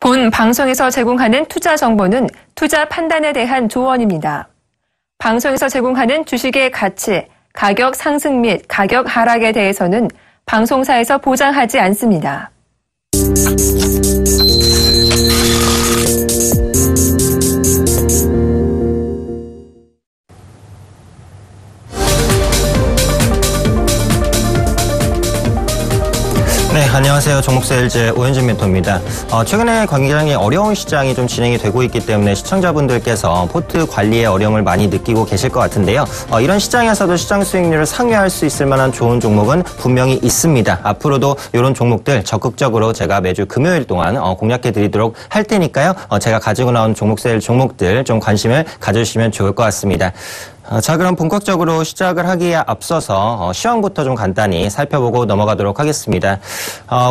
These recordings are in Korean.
본 방송에서 제공하는 투자 정보는 투자 판단에 대한 조언입니다. 방송에서 제공하는 주식의 가치, 가격 상승 및 가격 하락에 대해서는 방송사에서 보장하지 않습니다. 네, 안녕하세요. 종목세일즈 오현진 멘토입니다. 최근에 굉장히 어려운 시장이 좀 진행이 되고 있기 때문에 시청자분들께서 포트 관리에 어려움을 많이 느끼고 계실 것 같은데요. 이런 시장에서도 시장 수익률을 상회할 수 있을 만한 좋은 종목은 분명히 있습니다. 앞으로도 이런 종목들 적극적으로 제가 매주 금요일 동안 공략해 드리도록 할 테니까요. 제가 가지고 나온 종목세일 종목들 좀 관심을 가져주시면 좋을 것 같습니다. 자, 그럼 본격적으로 시작을 하기에 앞서서 시황부터 좀 간단히 살펴보고 넘어가도록 하겠습니다.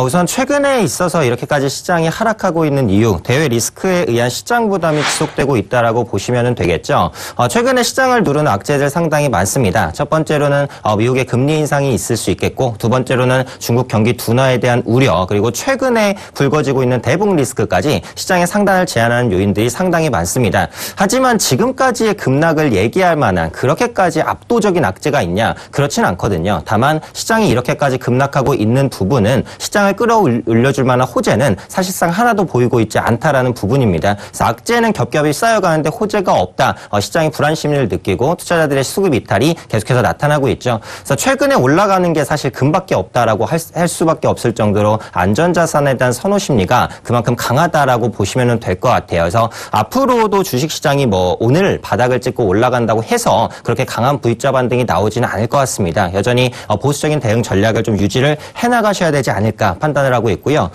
우선 최근에 있어서 이렇게까지 시장이 하락하고 있는 이유, 대외 리스크에 의한 시장 부담이 지속되고 있다라고 보시면 되겠죠. 최근에 시장을 누르는 악재들 상당히 많습니다. 첫 번째로는 미국의 금리 인상이 있을 수 있겠고, 두 번째로는 중국 경기 둔화에 대한 우려, 그리고 최근에 불거지고 있는 대북 리스크까지 시장의 상단을 제한하는 요인들이 상당히 많습니다. 하지만 지금까지의 급락을 얘기할 만한 그렇게까지 압도적인 악재가 있냐? 그렇진 않거든요. 다만 시장이 이렇게까지 급락하고 있는 부분은 시장을 끌어올려줄 만한 호재는 사실상 하나도 보이고 있지 않다라는 부분입니다. 그래서 악재는 겹겹이 쌓여가는데 호재가 없다. 시장이 불안 심리를 느끼고 투자자들의 수급 이탈이 계속해서 나타나고 있죠. 그래서 최근에 올라가는 게 사실 금밖에 없다라고 할 수밖에 없을 정도로 안전자산에 대한 선호 심리가 그만큼 강하다라고 보시면 될 것 같아요. 그래서 앞으로도 주식시장이 오늘 바닥을 찍고 올라간다고 해서 그렇게 강한 V자 반등이 나오지는 않을 것 같습니다. 여전히 보수적인 대응 전략을 좀 유지를 해나가셔야 되지 않을까 판단을 하고 있고요.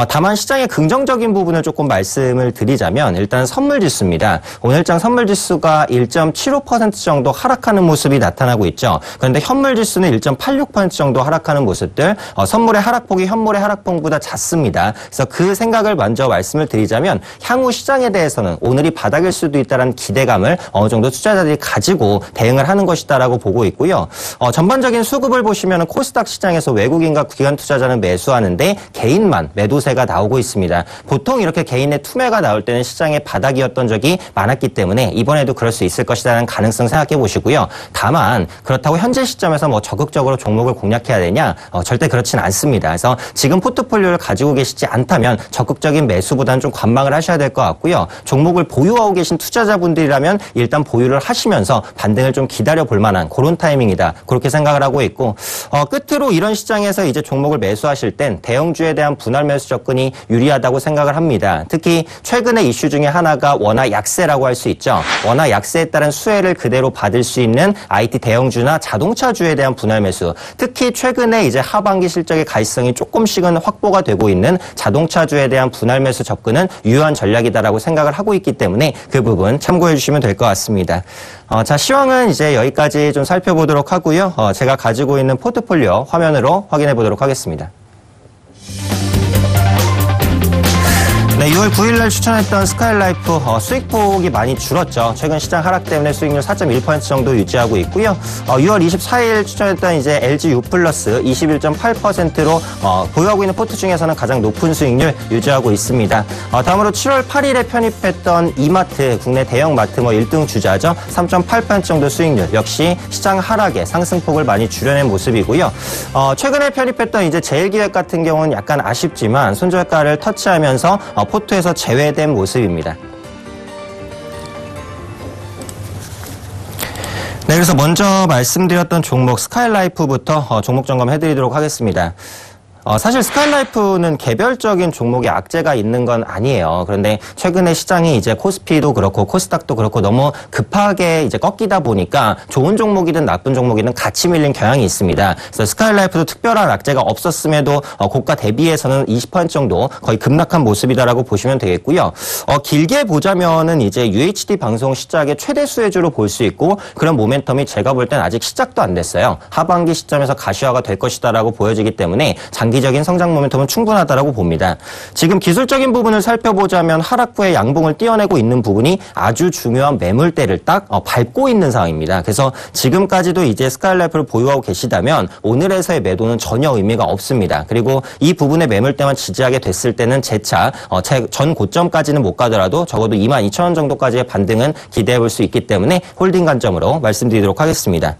다만 시장의 긍정적인 부분을 조금 말씀을 드리자면 일단 선물지수입니다. 오늘장 선물지수가 1.75% 정도 하락하는 모습이 나타나고 있죠. 그런데 현물지수는 1.86% 정도 하락하는 모습들, 선물의 하락폭이 현물의 하락폭보다 잦습니다. 그래서 그 생각을 먼저 말씀을 드리자면 향후 시장에 대해서는 오늘이 바닥일 수도 있다는 기대감을 어느 정도 투자자들이 가지고 대응을 하는 것이다라고 보고 있고요. 전반적인 수급을 보시면 코스닥 시장에서 외국인과 기관 투자자는 매수하는데 개인만 매도세가 나오고 있습니다. 보통 이렇게 개인의 투매가 나올 때는 시장의 바닥이었던 적이 많았기 때문에 이번에도 그럴 수 있을 것이라는 가능성 생각해 보시고요. 다만 그렇다고 현재 시점에서 적극적으로 종목을 공략해야 되냐? 절대 그렇진 않습니다. 그래서 지금 포트폴리오를 가지고 계시지 않다면 적극적인 매수보다는 좀 관망을 하셔야 될 것 같고요. 종목을 보유하고 계신 투자자분들이라면 일단 보유를 하시면서 반등을 좀 기다려 볼 만한 그런 타이밍이다. 그렇게 생각을 하고 있고, 끝으로 이런 시장에서 이제 종목을 매수하실 땐 대형주에 대한 분할 매수 접근이 유리하다고 생각을 합니다. 특히 최근의 이슈 중에 하나가 원화 약세라고 할 수 있죠. 원화 약세에 따른 수혜를 그대로 받을 수 있는 IT 대형주나 자동차주에 대한 분할 매수. 특히 최근에 이제 하반기 실적의 가시성이 조금씩은 확보가 되고 있는 자동차주에 대한 분할 매수 접근은 유효한 전략이다라고 생각을 하고 있기 때문에 그 부분 참고해 주시면 될 것 같습니다. 자, 시황은 이제 여기까지 좀 살펴보도록 하고요. 제가 가지고 있는 포트폴리오 화면으로 확인해 보도록 하겠습니다. 네, 6월 9일 날 추천했던 스카이라이프 수익폭이 많이 줄었죠. 최근 시장 하락 때문에 수익률 4.1% 정도 유지하고 있고요. 6월 24일 추천했던 이제 LG U 플러스 21.8%로 보유하고 있는 포트 중에서는 가장 높은 수익률 유지하고 있습니다. 다음으로 7월 8일에 편입했던 이마트, 국내 대형 마트 1등 주자죠. 3.8% 정도 수익률 역시 시장 하락에 상승폭을 많이 줄여낸 모습이고요. 최근에 편입했던 이제 제일기획 같은 경우는 약간 아쉽지만 손절가를 터치하면서 포트에서 제외된 모습입니다. 네, 그래서 먼저 말씀드렸던 종목 스카이라이프부터 종목 점검해드리도록 하겠습니다. 사실 스카이라이프는 개별적인 종목에 악재가 있는 건 아니에요. 그런데 최근에 시장이 이제 코스피도 그렇고 코스닥도 그렇고 너무 급하게 이제 꺾이다 보니까 좋은 종목이든 나쁜 종목이든 같이 밀린 경향이 있습니다. 그래서 스카이라이프도 특별한 악재가 없었음에도 고가 대비해서는 20% 정도 거의 급락한 모습이다라고 보시면 되겠고요. 길게 보자면은 이제 UHD 방송 시작의 최대 수혜주로 볼 수 있고 그런 모멘텀이 제가 볼 땐 아직 시작도 안 됐어요. 하반기 시점에서 가시화가 될 것이다라고 보여지기 때문에 장기적인 성장 모멘텀은 충분하다라고 봅니다. 지금 기술적인 부분을 살펴보자면 하락 후에 양봉을 띄어내고 있는 부분이 아주 중요한 매물대를 딱 밟고 있는 상황입니다. 그래서 지금까지도 이제 스카이라이프를 보유하고 계시다면 오늘에서의 매도는 전혀 의미가 없습니다. 그리고 이 부분의 매물대만 지지하게 됐을 때는 재차 전 고점까지는 못 가더라도 적어도 22,000원 정도까지의 반등은 기대해 볼 수 있기 때문에 홀딩 관점으로 말씀드리도록 하겠습니다.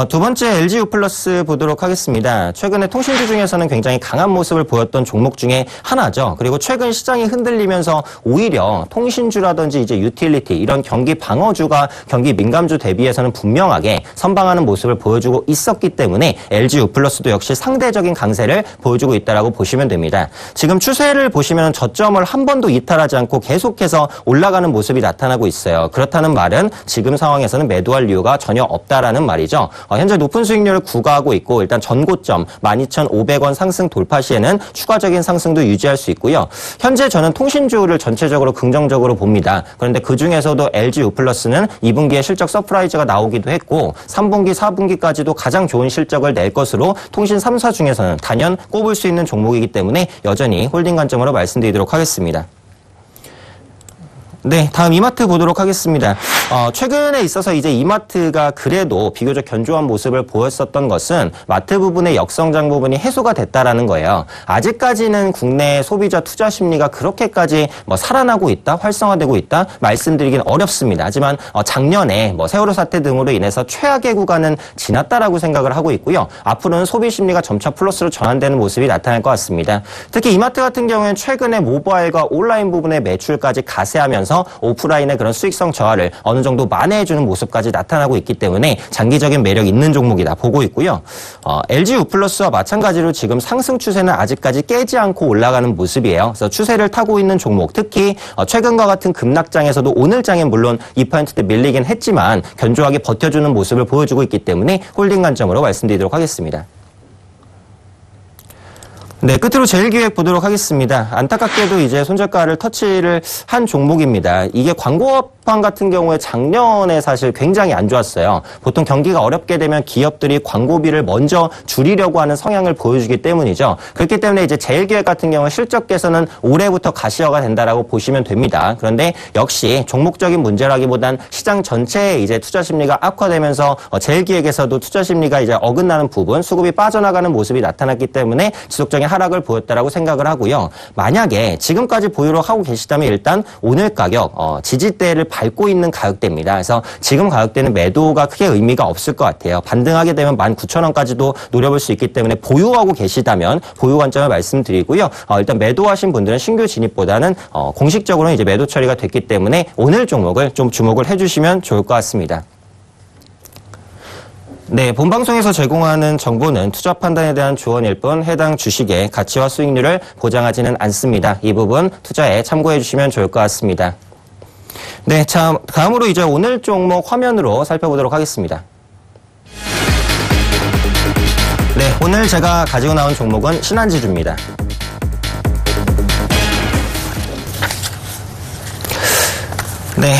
두 번째 LG U+ 보도록 하겠습니다. 최근에 통신주 중에서는 굉장히 강한 모습을 보였던 종목 중에 하나죠. 그리고 최근 시장이 흔들리면서 오히려 통신주라든지 이제 유틸리티 이런 경기 방어주가 경기 민감주 대비해서는 분명하게 선방하는 모습을 보여주고 있었기 때문에 LG U+도 역시 상대적인 강세를 보여주고 있다라고 보시면 됩니다. 지금 추세를 보시면 저점을 한 번도 이탈하지 않고 계속해서 올라가는 모습이 나타나고 있어요. 그렇다는 말은 지금 상황에서는 매도할 이유가 전혀 없다라는 말이죠. 현재 높은 수익률을 구가하고 있고 일단 전고점 12,500원 상승 돌파 시에는 추가적인 상승도 유지할 수 있고요. 현재 저는 통신주를 전체적으로 긍정적으로 봅니다. 그런데 그중에서도 LG U+는 2분기에 실적 서프라이즈가 나오기도 했고 3분기, 4분기까지도 가장 좋은 실적을 낼 것으로 통신 3사 중에서는 단연 꼽을 수 있는 종목이기 때문에 여전히 홀딩 관점으로 말씀드리도록 하겠습니다. 네, 다음 이마트 보도록 하겠습니다. 최근에 있어서 이제 이마트가 그래도 비교적 견조한 모습을 보였었던 것은 마트 부분의 역성장 부분이 해소가 됐다라는 거예요. 아직까지는 국내 소비자 투자 심리가 그렇게까지 살아나고 있다, 활성화되고 있다 말씀드리긴 어렵습니다. 하지만 작년에 세월호 사태 등으로 인해서 최악의 구간은 지났다라고 생각을 하고 있고요. 앞으로는 소비 심리가 점차 플러스로 전환되는 모습이 나타날 것 같습니다. 특히 이마트 같은 경우에는 최근에 모바일과 온라인 부분의 매출까지 가세하면서 오프라인의 그런 수익성 저하를 어느 정도 만회해주는 모습까지 나타나고 있기 때문에 장기적인 매력 있는 종목이다 보고 있고요. LG U+와 마찬가지로 지금 상승 추세는 아직까지 깨지 않고 올라가는 모습이에요. 그래서 추세를 타고 있는 종목, 특히 최근과 같은 급락장에서도 오늘장엔 물론 2%대 밀리긴 했지만 견조하게 버텨주는 모습을 보여주고 있기 때문에 홀딩 관점으로 말씀드리도록 하겠습니다. 네, 끝으로 제일기획 보도록 하겠습니다. 안타깝게도 이제 손절가를 터치를 한 종목입니다. 이게 광고업황 같은 경우에 작년에 사실 굉장히 안 좋았어요. 보통 경기가 어렵게 되면 기업들이 광고비를 먼저 줄이려고 하는 성향을 보여주기 때문이죠. 그렇기 때문에 이제 제일기획 같은 경우 실적 개선은 올해부터 가시화가 된다라고 보시면 됩니다. 그런데 역시 종목적인 문제라기보단 시장 전체의 이제 투자 심리가 악화되면서 제일기획에서도 투자 심리가 이제 어긋나는 부분, 수급이 빠져나가는 모습이 나타났기 때문에 지속적인 하락을 보였다라고 생각을 하고요. 만약에 지금까지 보유를 하고 계시다면 일단 오늘 가격 지지대를 밟고 있는 가격대입니다. 그래서 지금 가격대는 매도가 크게 의미가 없을 것 같아요. 반등하게 되면 19,000원까지도 노려볼 수 있기 때문에 보유하고 계시다면 보유 관점을 말씀드리고요. 일단 매도하신 분들은 신규 진입보다는 공식적으로는 이제 매도 처리가 됐기 때문에 오늘 종목을 좀 주목을 해주시면 좋을 것 같습니다. 네, 본방송에서 제공하는 정보는 투자 판단에 대한 조언일 뿐 해당 주식의 가치와 수익률을 보장하지는 않습니다. 이 부분 투자에 참고해 주시면 좋을 것 같습니다. 네, 자, 다음으로 이제 오늘 종목 화면으로 살펴보도록 하겠습니다. 네, 오늘 제가 가지고 나온 종목은 신한지주입니다. 네,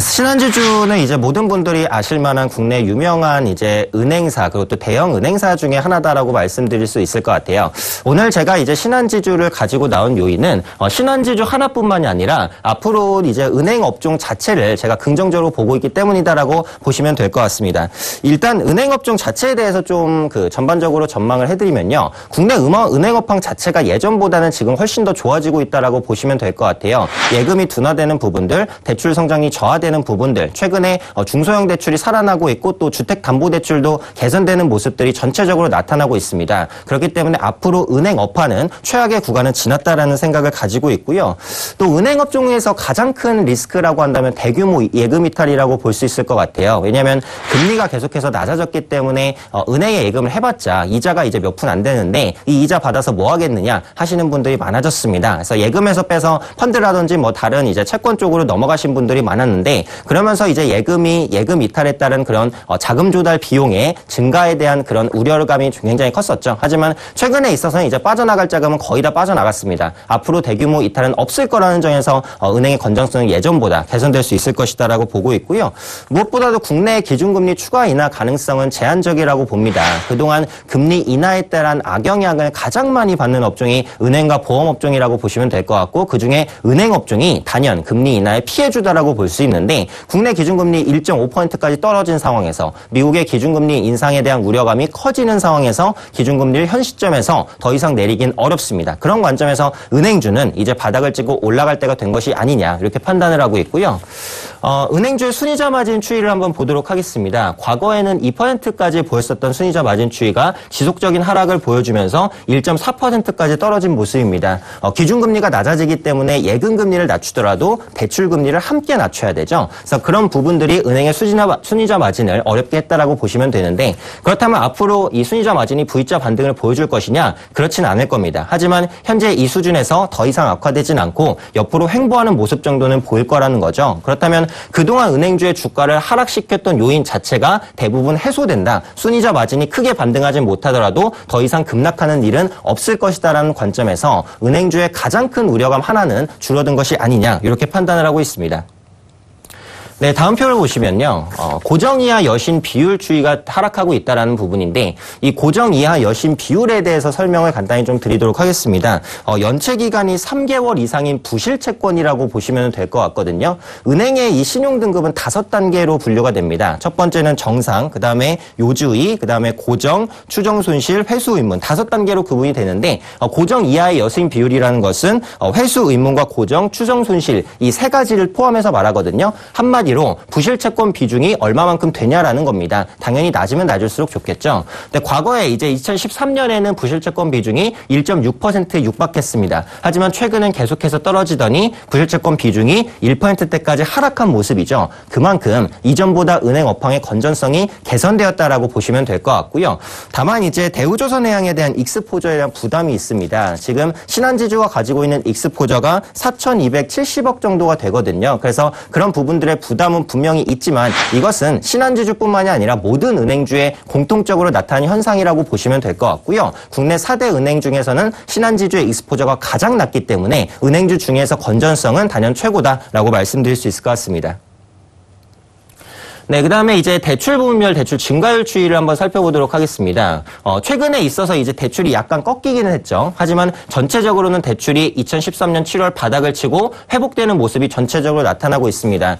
신한지주는 이제 모든 분들이 아실 만한 국내 유명한 이제 은행사, 그리고 또 대형 은행사 중에 하나다라고 말씀드릴 수 있을 것 같아요. 오늘 제가 이제 신한지주를 가지고 나온 요인은 신한지주 하나뿐만이 아니라 앞으로 이제 은행 업종 자체를 제가 긍정적으로 보고 있기 때문이다라고 보시면 될 것 같습니다. 일단 은행 업종 자체에 대해서 좀 전반적으로 전망을 해드리면요. 국내 은행업황 자체가 예전보다는 지금 훨씬 더 좋아지고 있다라고 보시면 될 것 같아요. 예금이 둔화되는 부분들, 대출 성장이 저하되는 부분들, 최근에 중소형 대출이 살아나고 있고 또 주택담보대출도 개선되는 모습들이 전체적으로 나타나고 있습니다. 그렇기 때문에 앞으로 은행 업화는 최악의 구간은 지났다라는 생각을 가지고 있고요. 또 은행 업종에서 가장 큰 리스크라고 한다면 대규모 예금 이탈이라고 볼 수 있을 것 같아요. 왜냐하면 금리가 계속해서 낮아졌기 때문에 은행에 예금을 해봤자 이자가 이제 몇 푼 안 되는데 이 이자 받아서 뭐 하겠느냐 하시는 분들이 많아졌습니다. 그래서 예금에서 빼서 펀드라든지 다른 이제 채권 쪽으로 넘어가신 분들 분들이 많았는데 그러면서 이제 예금 이탈에 따른 그런 자금 조달 비용의 증가에 대한 그런 우려감이 굉장히 컸었죠. 하지만 최근에 있어서는 이제 빠져나갈 자금은 거의 다 빠져나갔습니다. 앞으로 대규모 이탈은 없을 거라는 점에서 은행의 건전성은 예전보다 개선될 수 있을 것이다라고 보고 있고요. 무엇보다도 국내 기준금리 추가 인하 가능성은 제한적이라고 봅니다. 그동안 금리 인하에 따른 악영향을 가장 많이 받는 업종이 은행과 보험업종이라고 보시면 될 것 같고 그중에 은행업종이 단연 금리 인하의 피해주다라고 볼 수 있는데 국내 기준금리 1.5%까지 떨어진 상황에서 미국의 기준금리 인상에 대한 우려감이 커지는 상황에서 기준금리를 현 시점에서 더 이상 내리긴 어렵습니다. 그런 관점에서 은행주는 이제 바닥을 찍고 올라갈 때가 된 것이 아니냐 이렇게 판단을 하고 있고요. 은행주의 순이자 마진 추이를 한번 보도록 하겠습니다. 과거에는 2%까지 보였었던 순이자 마진 추이가 지속적인 하락을 보여주면서 1.4%까지 떨어진 모습입니다. 기준금리가 낮아지기 때문에 예금금리를 낮추더라도 대출금리를 함께 낮춰야 되죠. 그래서 그런 부분들이 은행의 순이자 마진을 어렵게 했다라고 보시면 되는데 그렇다면 앞으로 이 순이자 마진이 V자 반등을 보여줄 것이냐? 그렇진 않을 겁니다. 하지만 현재 이 수준에서 더 이상 악화되진 않고 옆으로 횡보하는 모습 정도는 보일 거라는 거죠. 그렇다면 그동안 은행주의 주가를 하락시켰던 요인 자체가 대부분 해소된다. 순이자 마진이 크게 반등하진 못하더라도 더 이상 급락하는 일은 없을 것이다라는 관점에서 은행주의 가장 큰 우려감 하나는 줄어든 것이 아니냐 이렇게 판단을 하고 있습니다. 네, 다음 표를 보시면요. 고정 이하 여신 비율 추이가 하락하고 있다라는 부분인데 이 고정 이하 여신 비율에 대해서 설명을 간단히 좀 드리도록 하겠습니다. 연체 기간이 3개월 이상인 부실 채권이라고 보시면 될 것 같거든요. 은행의 이 신용 등급은 5단계로 분류가 됩니다. 첫 번째는 정상, 그다음에 요주의, 그다음에 고정, 추정 손실, 회수 의문 5단계로 구분이 되는데 고정 이하의 여신 비율이라는 것은 회수 의문과 고정, 추정 손실 이 세 가지를 포함해서 말하거든요. 한마디로 부실 채권 비중이 얼마만큼 되냐라는 겁니다. 당연히 낮으면 낮을수록 좋겠죠. 근데 과거에 이제 2013년에는 부실 채권 비중이 1.6%에 육박했습니다. 하지만 최근엔 계속해서 떨어지더니 부실 채권 비중이 1%대까지 하락한 모습이죠. 그만큼 이전보다 은행 업황의 건전성이 개선되었다라고 보시면 될 것 같고요. 다만 이제 대우조선해양에 대한 익스포저에 대한 부담이 있습니다. 지금 신한지주가 가지고 있는 익스포저가 4,270억 정도가 되거든요. 그래서 그런 부분들의 부담은 분명히 있지만 이것은 신한지주뿐만이 아니라 모든 은행주에 공통적으로 나타나는 현상이라고 보시면 될 것 같고요. 국내 4대 은행 중에서는 신한지주의 익스포저가 가장 낮기 때문에 은행주 중에서 건전성은 단연 최고다라고 말씀드릴 수 있을 것 같습니다. 네, 그 다음에 이제 대출 부분별 대출 증가율 추이를 한번 살펴보도록 하겠습니다. 최근에 있어서 이제 대출이 약간 꺾이기는 했죠. 하지만 전체적으로는 대출이 2013년 7월 바닥을 치고 회복되는 모습이 전체적으로 나타나고 있습니다.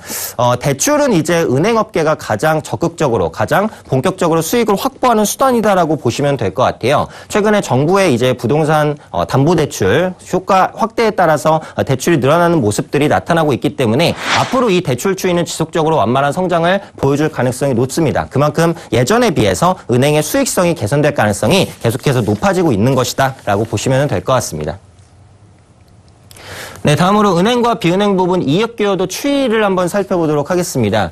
대출은 이제 은행업계가 가장 적극적으로, 가장 본격적으로 수익을 확보하는 수단이다라고 보시면 될 것 같아요. 최근에 정부의 이제 부동산 담보대출 효과 확대에 따라서 대출이 늘어나는 모습들이 나타나고 있기 때문에 앞으로 이 대출 추이는 지속적으로 완만한 성장을 보여줄 가능성이 높습니다. 그만큼 예전에 비해서 은행의 수익성이 개선될 가능성이 계속해서 높아지고 있는 것이다 라고 보시면 될 것 같습니다. 네, 다음으로 은행과 비은행 부분 이익기여도 추이를 한번 살펴보도록 하겠습니다.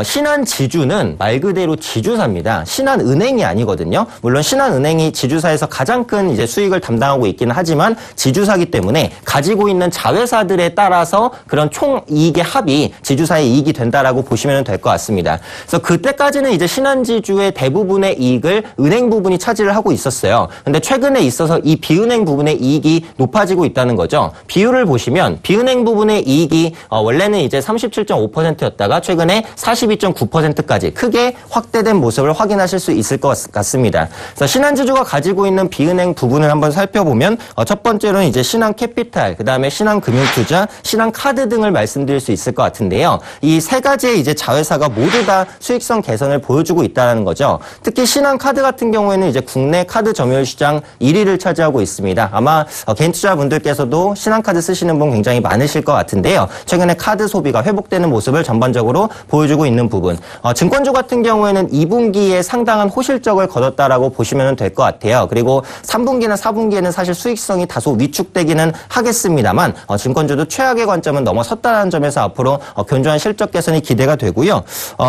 신한지주는 말 그대로 지주사입니다. 신한은행이 아니거든요. 물론 신한은행이 지주사에서 가장 큰 이제 수익을 담당하고 있기는 하지만 지주사기 때문에 가지고 있는 자회사들에 따라서 그런 총 이익의 합이 지주사의 이익이 된다라고 보시면 될 것 같습니다. 그래서 그때까지는 이제 신한지주의 대부분의 이익을 은행 부분이 차지를 하고 있었어요. 근데 최근에 있어서 이 비은행 부분의 이익이 높아지고 있다는 거죠. 비율을 보시면 비은행 부분의 이익이 원래는 이제 37.5%였다가 최근에 42.9%까지 크게 확대된 모습을 확인하실 수 있을 것 같습니다. 그래서 신한지주가 가지고 있는 비은행 부분을 한번 살펴보면 첫 번째로는 이제 신한캐피탈, 그다음에 신한금융투자, 신한카드 등을 말씀드릴 수 있을 것 같은데요. 이 세 가지의 이제 자회사가 모두 다 수익성 개선을 보여주고 있다는 거죠. 특히 신한카드 같은 경우에는 이제 국내 카드 점유율 시장 1위를 차지하고 있습니다. 아마 개인 투자분들께서도 신한카드 쓰시는 분 굉장히 많으실 것 같은데요. 최근에 카드 소비가 회복되는 모습을 전반적으로 보여주고 있는 부분. 증권주 같은 경우에는 2분기에 상당한 호실적을 거뒀다라고 보시면 될 것 같아요. 그리고 3분기나 4분기에는 사실 수익성이 다소 위축되기는 하겠습니다만 증권주도 최악의 관점은 넘어섰다는 점에서 앞으로 견조한 실적 개선이 기대가 되고요.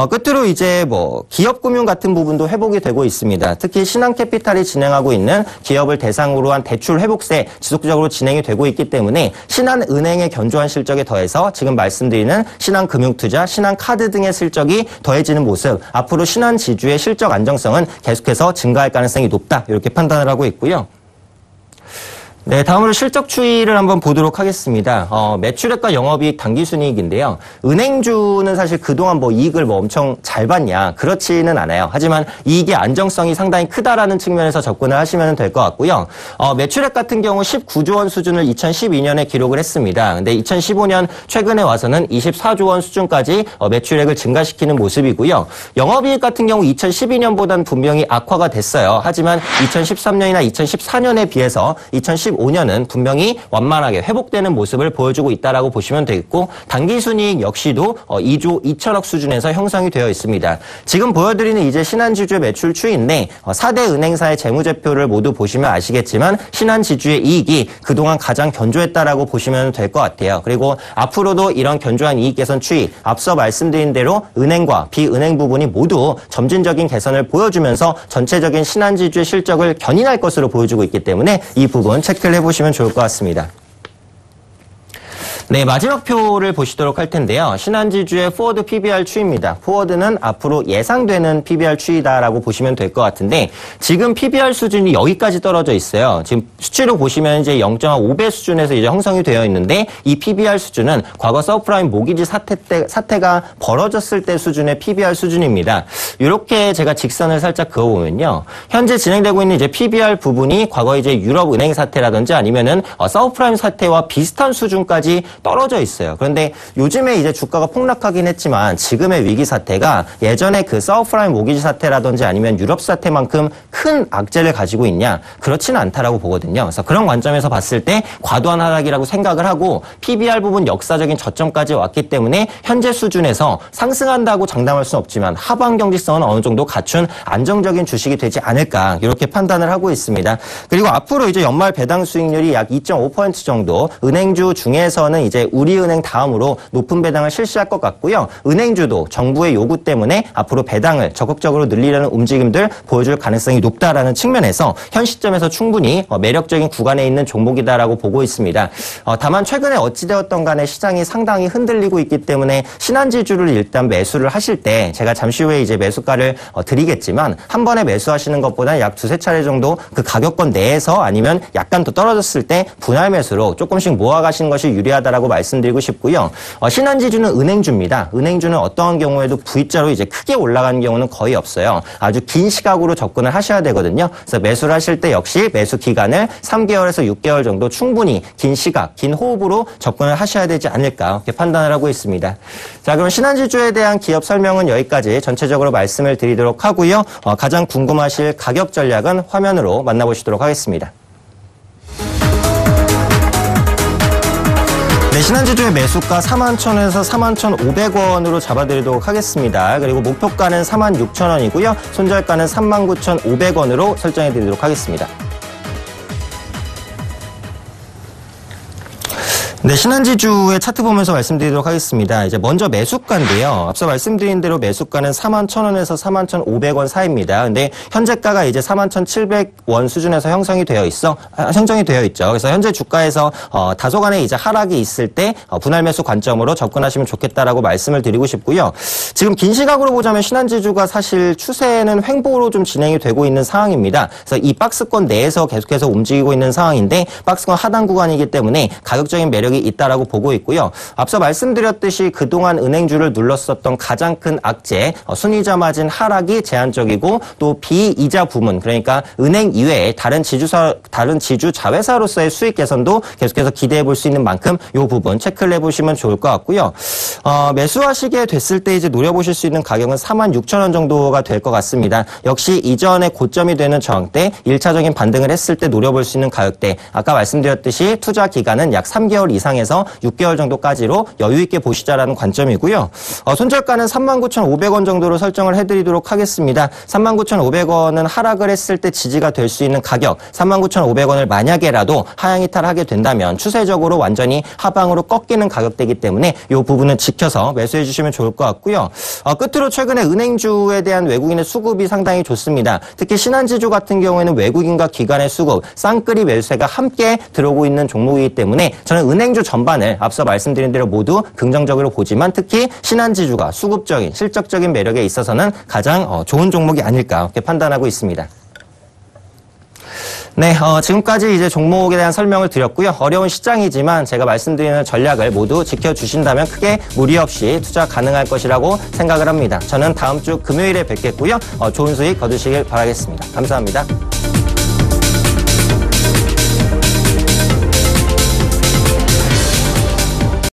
끝으로 이제 기업금융 같은 부분도 회복이 되고 있습니다. 특히 신한캐피탈이 진행하고 있는 기업을 대상으로 한 대출 회복세 지속적으로 진행이 되고 있기 때문에 신한 신한은행의 견조한 실적에 더해서 지금 말씀드리는 신한금융투자, 신한카드 등의 실적이 더해지는 모습, 앞으로 신한지주의 실적 안정성은 계속해서 증가할 가능성이 높다, 이렇게 판단을 하고 있고요. 네, 다음으로 실적 추이를 한번 보도록 하겠습니다. 매출액과 영업이익, 당기순이익인데요. 은행주는 사실 그동안 이익을 엄청 잘 봤냐, 그렇지는 않아요. 하지만 이익의 안정성이 상당히 크다라는 측면에서 접근을 하시면 될 것 같고요. 매출액 같은 경우 19조 원 수준을 2012년에 기록을 했습니다. 근데 2015년 최근에 와서는 24조 원 수준까지 매출액을 증가시키는 모습이고요. 영업이익 같은 경우 2012년보다는 분명히 악화가 됐어요. 하지만 2013년이나 2014년에 비해서 2015년은 분명히 완만하게 회복되는 모습을 보여주고 있다라고 보시면 되겠고, 당기순이익 역시도 2조 2천억 수준에서 형성이 되어 있습니다. 지금 보여드리는 이제 신한지주의 매출 추이인데 4대 은행사의 재무제표를 모두 보시면 아시겠지만 신한지주의 이익이 그동안 가장 견조했다라고 보시면 될 것 같아요. 그리고 앞으로도 이런 견조한 이익 개선 추이, 앞서 말씀드린 대로 은행과 비은행 부분이 모두 점진적인 개선을 보여주면서 전체적인 신한지주의 실적을 견인할 것으로 보여주고 있기 때문에 이 부분 체크를 해보시면 좋을 것 같습니다. 네, 마지막 표를 보시도록 할 텐데요. 신한지주의 포워드 PBR 추이입니다. 포워드는 앞으로 예상되는 PBR 추이다라고 보시면 될 것 같은데, 지금 PBR 수준이 여기까지 떨어져 있어요. 지금 수치로 보시면 이제 0.5배 수준에서 이제 형성이 되어 있는데, 이 PBR 수준은 과거 서브프라임 모기지 사태가 벌어졌을 때 수준의 PBR 수준입니다. 이렇게 제가 직선을 살짝 그어보면요. 현재 진행되고 있는 이제 PBR 부분이 과거 이제 유럽 은행 사태라든지 아니면은 서브프라임 사태와 비슷한 수준까지 떨어져 있어요. 그런데 요즘에 이제 주가가 폭락하긴 했지만 지금의 위기 사태가 예전에 그 서브프라임 모기지 사태라든지 아니면 유럽 사태만큼 큰 악재를 가지고 있냐? 그렇지는 않다라고 보거든요. 그래서 그런 관점에서 봤을 때 과도한 하락이라고 생각을 하고, PBR 부분 역사적인 저점까지 왔기 때문에 현재 수준에서 상승한다고 장담할 수는 없지만 하방 경직성은 어느 정도 갖춘 안정적인 주식이 되지 않을까, 이렇게 판단을 하고 있습니다. 그리고 앞으로 이제 연말 배당 수익률이 약 2.5% 정도, 은행주 중에서는 이제 우리은행 다음으로 높은 배당을 실시할 것 같고요. 은행주도 정부의 요구 때문에 앞으로 배당을 적극적으로 늘리려는 움직임들 보여줄 가능성이 높다라는 측면에서 현 시점에서 충분히 매력적인 구간에 있는 종목이다라고 보고 있습니다. 다만 최근에 어찌되었던 간에 시장이 상당히 흔들리고 있기 때문에 신한지주를 일단 매수를 하실 때, 제가 잠시 후에 이제 매수가를 드리겠지만 한 번에 매수하시는 것보다는 약 두세 차례 정도 그 가격권 내에서 아니면 약간 더 떨어졌을 때 분할 매수로 조금씩 모아가시는 것이 유리하다라고 말씀드리고 싶고요. 신한지주는 은행주입니다. 은행주는 어떠한 경우에도 V자로 이제 크게 올라가는 경우는 거의 없어요. 아주 긴 시각으로 접근을 하셔야 되거든요. 그래서 매수를 하실 때 역시 매수 기간을 3개월에서 6개월 정도 충분히 긴 시각, 긴 호흡으로 접근을 하셔야 되지 않을까, 이렇게 판단을 하고 있습니다. 자, 그럼 신한지주에 대한 기업 설명은 여기까지 전체적으로 말씀을 드리도록 하고요. 가장 궁금하실 가격 전략은 화면으로 만나보시도록 하겠습니다. 네, 신한지주의 매수가 41,000원에서 41,500원으로 잡아드리도록 하겠습니다. 그리고 목표가는 46,000원이고요. 손절가는 39,500원으로 설정해드리도록 하겠습니다. 네, 신한지주의 차트 보면서 말씀드리도록 하겠습니다. 이제 먼저 매수가인데요. 앞서 말씀드린 대로 매수가는 41,000원에서 41,500원 사이입니다. 근데 현재가가 이제 41,700원 수준에서 형성이 되어 있죠. 그래서 현재 주가에서 다소간의 이제 하락이 있을 때 분할 매수 관점으로 접근하시면 좋겠다라고 말씀을 드리고 싶고요. 지금 긴 시각으로 보자면 신한지주가 사실 추세는 횡보로 좀 진행이 되고 있는 상황입니다. 그래서 이 박스권 내에서 계속해서 움직이고 있는 상황인데, 박스권 하단 구간이기 때문에 가격적인 매력이 있다라고 보고 있고요. 앞서 말씀드렸듯이 그동안 은행주를 눌렀었던 가장 큰 악재, 순이자 마진 하락이 제한적이고, 또 비이자 부문, 그러니까 은행 이외에 다른 지주 자회사로서의 수익 개선도 계속해서 기대해 볼 수 있는 만큼 이 부분 체크를 해보시면 좋을 것 같고요. 매수하시게 됐을 때 이제 노려보실 수 있는 가격은 46,000원 정도가 될 것 같습니다. 역시 이전에 고점이 되는 저항대, 1차적인 반등을 했을 때 노려볼 수 있는 가격대, 아까 말씀드렸듯이 투자 기간은 약 3개월 이상에서 6개월 정도까지로 여유있게 보시자라는 관점이고요. 손절가는 39,500원 정도로 설정을 해드리도록 하겠습니다. 39,500원은 하락을 했을 때 지지가 될 수 있는 가격, 39,500원을 만약에라도 하향 이탈하게 된다면 추세적으로 완전히 하방으로 꺾이는 가격대이기 때문에 이 부분은 지켜서 매수해 주시면 좋을 것 같고요. 끝으로 최근에 은행주에 대한 외국인의 수급이 상당히 좋습니다. 특히 신한지주 같은 경우에는 외국인과 기관의 수급, 쌍끌이 매수세가 함께 들어오고 있는 종목이기 때문에 저는 은행주 시장주 전반을 앞서 말씀드린 대로 모두 긍정적으로 보지만 특히 신한지주가 수급적인 실적적인 매력에 있어서는 가장 좋은 종목이 아닐까 이렇게 판단하고 있습니다. 네, 지금까지 이제 종목에 대한 설명을 드렸고요. 어려운 시장이지만 제가 말씀드리는 전략을 모두 지켜주신다면 크게 무리 없이 투자 가능할 것이라고 생각을 합니다. 저는 다음 주 금요일에 뵙겠고요. 좋은 수익 거두시길 바라겠습니다. 감사합니다.